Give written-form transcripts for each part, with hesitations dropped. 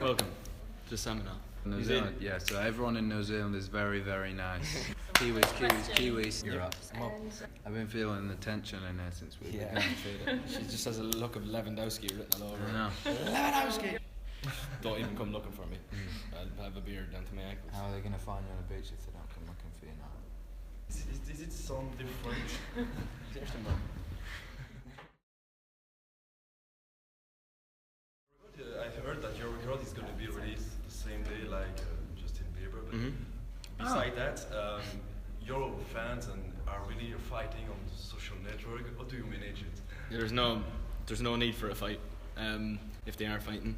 Welcome to seminar. New Zealand, yeah, so everyone in New Zealand is very, very nice. Kiwis. You're up. I've been feeling the tension in there since we began. She just has a look of Lewandowski written all over I her. know. Lewandowski! Don't even come looking for me. I'll have a beard down to my ankles. How are they going to find you on the beach if they don't come looking for you now? Is it sound different? I heard that your record is going to be released the same day like Justin Bieber, but beside that, your fans are really fighting on the social network. How do you manage it? There's no need for a fight if they are fighting.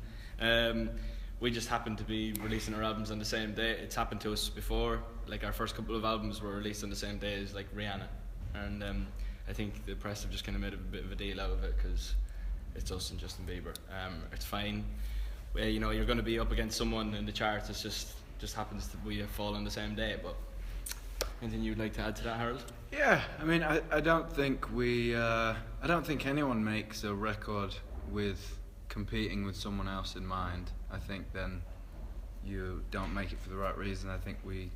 We just happen to be releasing our albums on the same day. It's happened to us before. Like our first couple of albums were released on the same day as like Rihanna, and I think the press have just kind of made a bit of a deal out of it because it's us and Justin Bieber. It's fine. You know, you're going to be up against someone in the charts. It just happens that we fall on the same day. But anything you'd like to add to that, Harold? Yeah, I mean, I don't think I don't think anyone makes a record with competing with someone else in mind. I think then you don't make it for the right reason. I think we,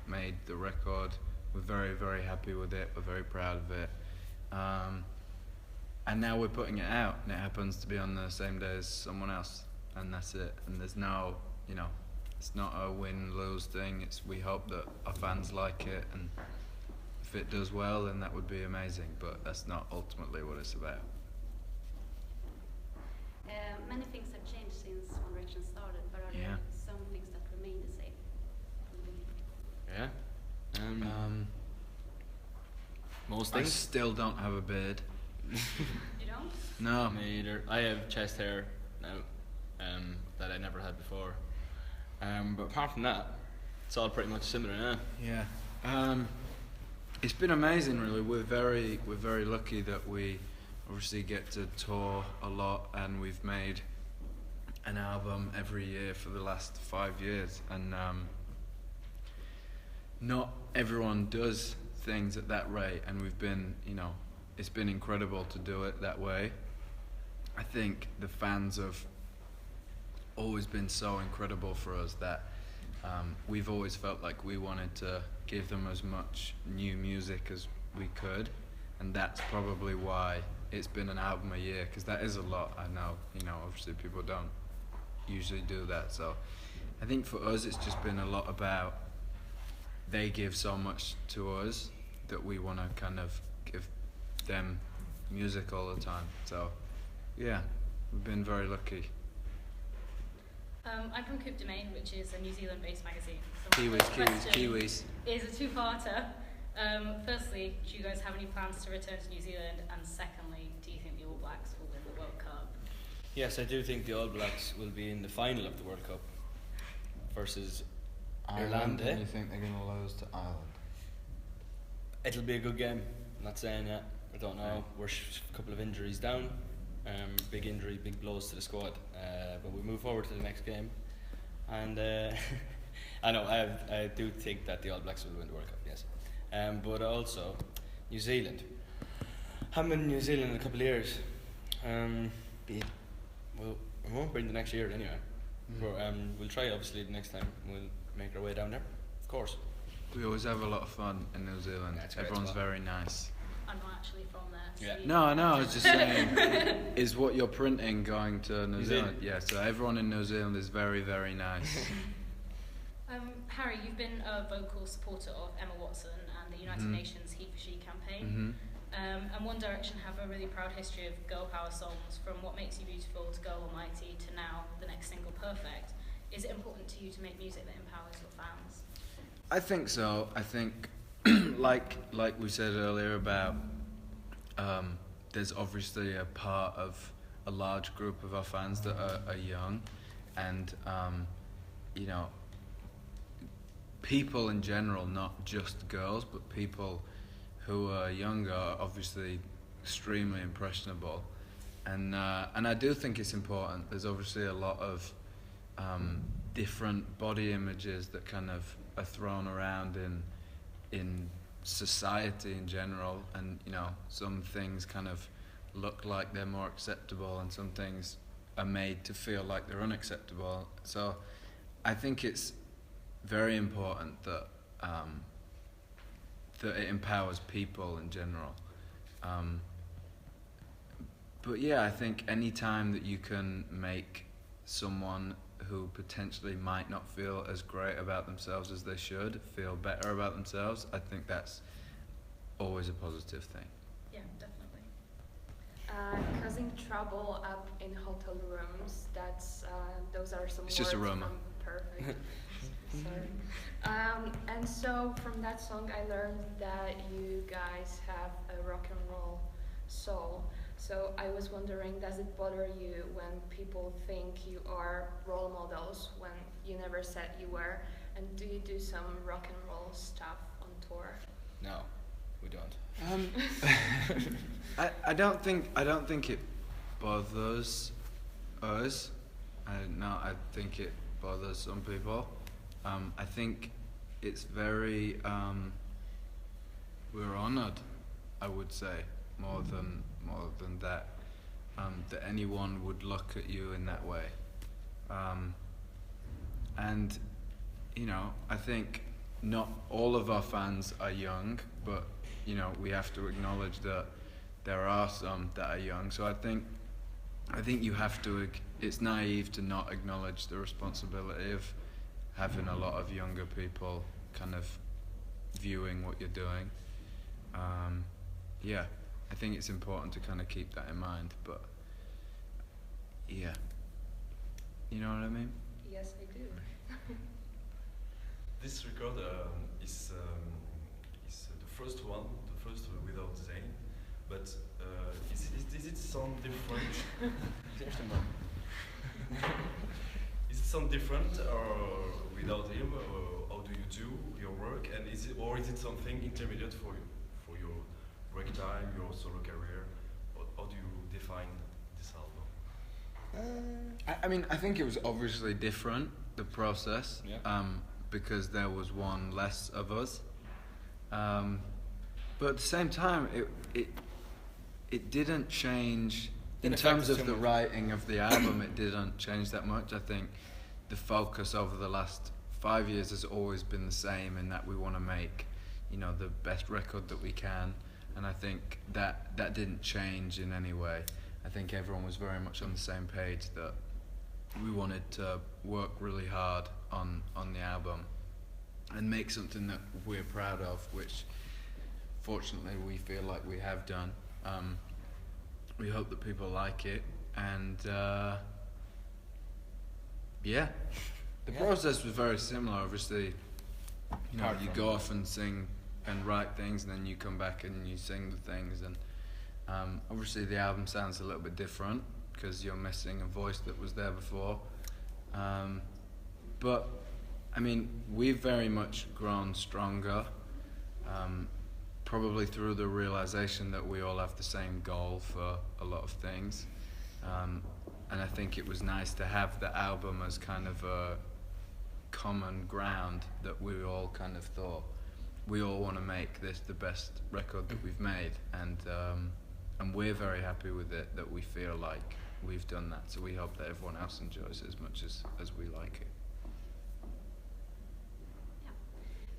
made the record. We're very, very happy with it. We're very proud of it. And now we're putting it out, and it happens to be on the same day as someone else, and that's it. And there's no, it's not a win-lose thing. We hope that our fans like it, and if it does well, then that would be amazing. But that's not ultimately what it's about. Many things have changed since One Direction started, but are there some things that remain the same? Yeah. Most I things. still don't have a beard. You don't? No. Me either. I have chest hair now that I never had before. But apart from that, it's all pretty much similar now. Yeah. It's been amazing, really. We're very lucky that we obviously get to tour a lot, and we've made an album every year for the last 5 years, and not everyone does things at that rate, and we've been, it's been incredible to do it that way. I think the fans have always been so incredible for us that we've always felt like we wanted to give them as much new music as we could, and that's probably why it's been an album a year, because that is a lot. I know, obviously people don't usually do that, so I think for us it's just been a lot about they give so much to us that we want to kind of give them music all the time. So yeah, we've been very lucky. I'm from Coup, which is a New Zealand-based magazine. So my first Kiwis. is a two-parter. Firstly, do you guys have any plans to return to New Zealand? And secondly, do you think the All Blacks will win the World Cup? Yes, I do think the All Blacks will be in the final of the World Cup versus Ireland. Do you think they're going to lose to Ireland? It'll be a good game. I'm not saying yet. I don't know. We're a couple of injuries down. Big injury, big blows to the squad. But we move forward to the next game. And I know, I do think that the All Blacks will win the World Cup, yes. But also, New Zealand. Haven't been in New Zealand in a couple of years. Well, we won't be in the next year anyway. We'll try, obviously, the next time. We'll make our way down there, of course. We always have a lot of fun in New Zealand. Yeah, everyone's very nice. I'm not actually from there. So Yeah. No, I was just saying, is what you're printing going to New Zealand? Yeah, so everyone in New Zealand is very, very nice. Harry, you've been a vocal supporter of Emma Watson and the United Nations He for She campaign. And One Direction have a really proud history of girl power songs, from What Makes You Beautiful to Girl Almighty to now the next single, Perfect. Is it important to you to make music that empowers your fans? I think so. I think, like we said earlier about, there's obviously a part of a large group of our fans that are young, and people in general, not just girls, but people who are younger are obviously extremely impressionable, and I do think it's important. There's obviously a lot of different body images that kind of are thrown around in society in general, and some things kind of look like they're more acceptable, and some things are made to feel like they're unacceptable. So I think it's very important that that it empowers people in general. But yeah, I think any time that you can make someone who potentially might not feel as great about themselves as they should feel better about themselves, I think that's always a positive thing. Yeah, definitely. Causing trouble up in hotel rooms. Those are some It's words just a rumor. from Perfect. Sorry. And so from that song, I learned that you guys have a rock and roll soul. So I was wondering, does it bother you when people think you are role models when you never said you were? And do you do some rock and roll stuff on tour? No, we don't. I don't think it bothers us. I think it bothers some people. I think it's very we're honoured, I would say, more than that, that anyone would look at you in that way. And you know, I think not all of our fans are young, but you know, we have to acknowledge that there are some that are young. So I think you have to. It's naive to not acknowledge the responsibility of having a lot of younger people kind of viewing what you're doing. Yeah, I think it's important to kind of keep that in mind. But yeah, you know what I mean? Yes, I do. This record is the first one, without Zayn. But is it sound different? Is it sound different or without him? Or how do you do your work? And is it something intermediate for your break time, your solo career? How do you define this album? I mean, I think it was obviously different, the process, because there was one less of us. But at the same time, it didn't change. In terms of the writing of the album, it didn't change that much. I think the focus over the last 5 years has always been the same, in that we want to make, you know, the best record that we can. And I think that didn't change in any way. I think everyone was very much on the same page that we wanted to work really hard on the album and make something that we're proud of, which fortunately we feel like we have done. We hope that people like it, and the process was very similar. Obviously, you know, you go off and sing and write things, and then you come back and you sing the things, and obviously the album sounds a little bit different because you're missing a voice that was there before. But I mean, we've very much grown stronger. Probably through the realization that we all have the same goal for a lot of things. And I think it was nice to have the album as kind of a common ground that we all kind of thought, we all want to make this the best record that we've made. And we're very happy with it, that we feel like we've done that. So we hope that everyone else enjoys it as much as we like it.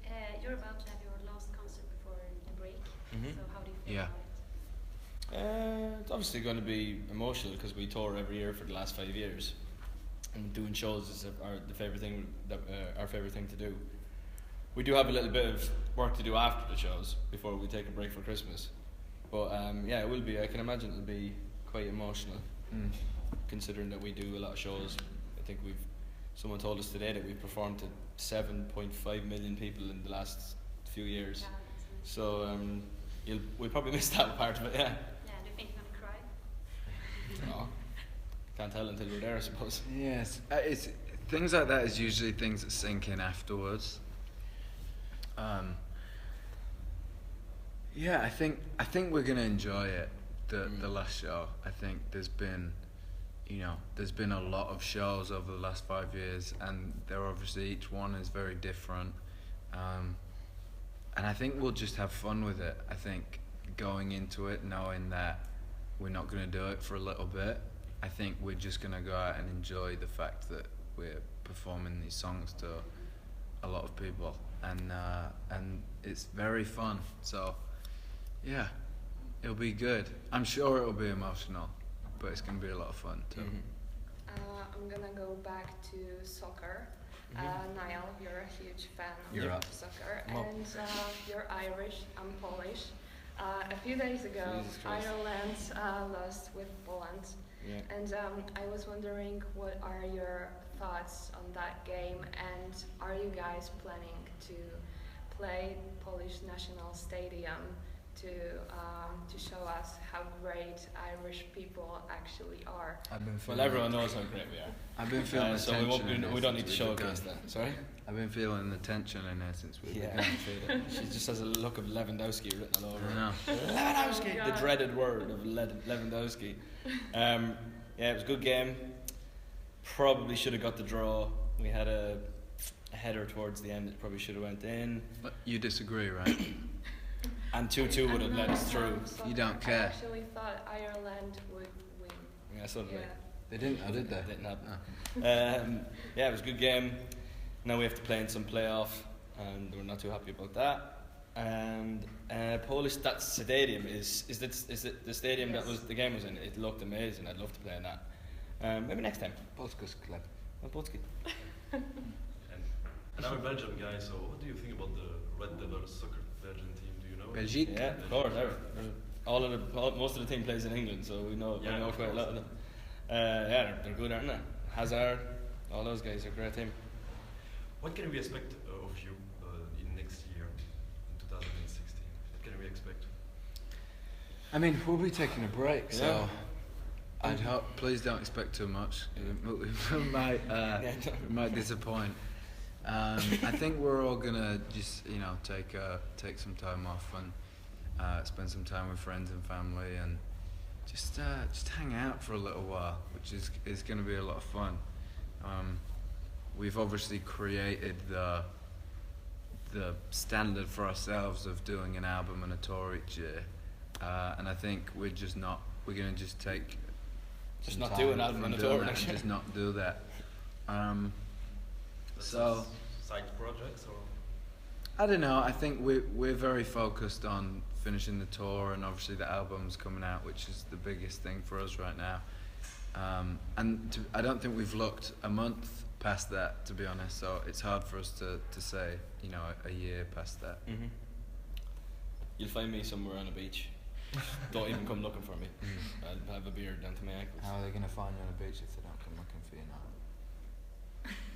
Yeah. You're about to have your last concert before the break. So how do you feel about it? It's obviously going to be emotional because we tour every year for the last 5 years, and doing shows is our favorite thing to do. We do have a little bit of work to do after the shows before we take a break for Christmas, but it will be. I can imagine it'll be quite emotional, considering that we do a lot of shows. I think someone told us today that we've performed to 7.5 million people in the last few years. Yeah, that's nice. So we'll probably miss that part of it. Yeah. Yeah, do you think you're gonna cry? No, can't tell until we're there, I suppose. Yes, it's things like that is usually things that sink in afterwards. I think we're gonna enjoy it. The last show. I think there's been a lot of shows over the last 5 years, and they're obviously, each one is very different. And I think we'll just have fun with it. I think going into it knowing that we're not going to do it for a little bit, I think we're just gonna go out and enjoy the fact that we're performing these songs to a lot of people, and it's very fun. So yeah, it'll be good. I'm sure it'll be emotional, but it's gonna be a lot of fun too. I'm gonna go back to soccer. Niall, you're a huge fan of soccer, and you're Irish, I'm Polish. A few days ago, Ireland lost with Poland, and I was wondering what are your thoughts on that game, and are you guys planning to play Polish National Stadium to show us how great Irish people actually are? Well, everyone knows how great we are. I've been feeling the so tension. we don't need to showcase that. Sorry? I've been feeling the tension in there since we began. She just has a look of Lewandowski written all over I know. her. Lewandowski! The dreaded word of Lewandowski. Yeah, it was a good game. Probably should have got the draw. We had a header towards the end that probably should have went in. But you disagree, right? And 2-2 would have led us through. You don't care. I actually thought Ireland would win. Yeah, so did I. They didn't, or did they? Didn't happen. Yeah, it was a good game. Now we have to play in some playoff, and we're not too happy about that. And Polish that stadium is it the stadium that was the game was in? It looked amazing. I'd love to play in that. Maybe next time. Polska's club. Polski. And I'm a Belgian guy, so what do you think about the Red Devils soccer Belgian team? Do you know? Belgique? Yeah, of course. Most of the team plays in England, so we know quite a lot of them. Yeah, they're good, aren't they? Hazard, all those guys are a great team. What can we expect of you in next year, in 2016? What can we expect? I mean, we'll be taking a break, so I'd hope. Please don't expect too much. We might disappoint. I think we're all gonna just take some time off and spend some time with friends and family and just hang out for a little while, which is going to be a lot of fun. We've obviously created the standard for ourselves of doing an album and a tour each year, and I think we're going to just take just not do an album and a tour next year. Just not do that. So side projects or? I don't know. I think we're very focused on finishing the tour, and obviously the album's coming out, which is the biggest thing for us right now. I don't think we've looked a month past that, to be honest. So it's hard for us to say, a year past that. Mm-hmm. You'll find me somewhere on a beach. Don't even come looking for me. I'll have a beard down to my ankles. How are they going to find you on a beach if they don't come looking for you now?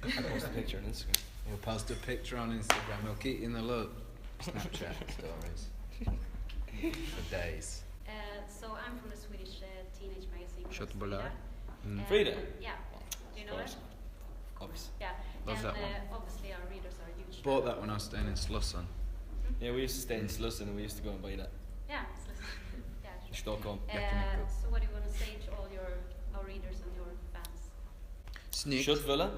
I'll post a picture on Instagram. You'll post a picture on Instagram. We'll keep you in the loop. Snapchat stories. For days. So I'm from the Swedish teenage magazine. Köttbullar. Frida? Yeah. Do you know it? Obviously. Yeah. Love and that one. Obviously our readers are huge. Bought that when I was staying in Slusson. Yeah, we used to stay in Slusson and we used to go and buy that. Yeah. Yeah. Sure. Stockholm. So what do you want to say to all our readers and your fans? Snyggt. Köttbullar?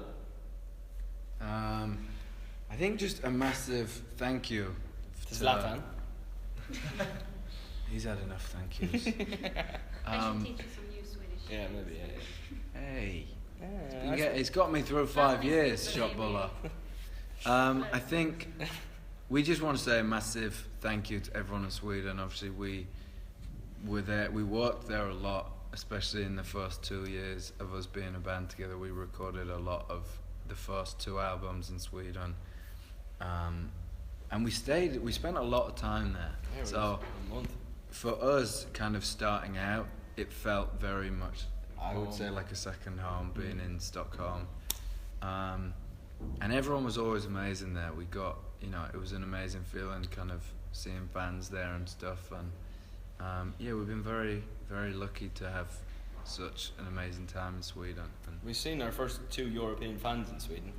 I think just a massive thank you to Zlatan. He's had enough thank yous. I should teach you some new Swedish. Yeah, maybe. Yeah. Hey. Yeah, It's got me through 5 years, Shotbuller. I think we just want to say a massive thank you to everyone in Sweden. Obviously, we worked there a lot, especially in the first 2 years of us being a band together. We recorded a lot of the first 2 albums in Sweden. And we spent a lot of time there. Yeah, so a month. For us, kind of starting out, it felt very much, I would say, like a second home, being in Stockholm. And everyone was always amazing there. We got, it was an amazing feeling, kind of seeing fans there and stuff. And we've been very, very lucky to have such an amazing time in Sweden. We've seen our first 2 European fans in Sweden.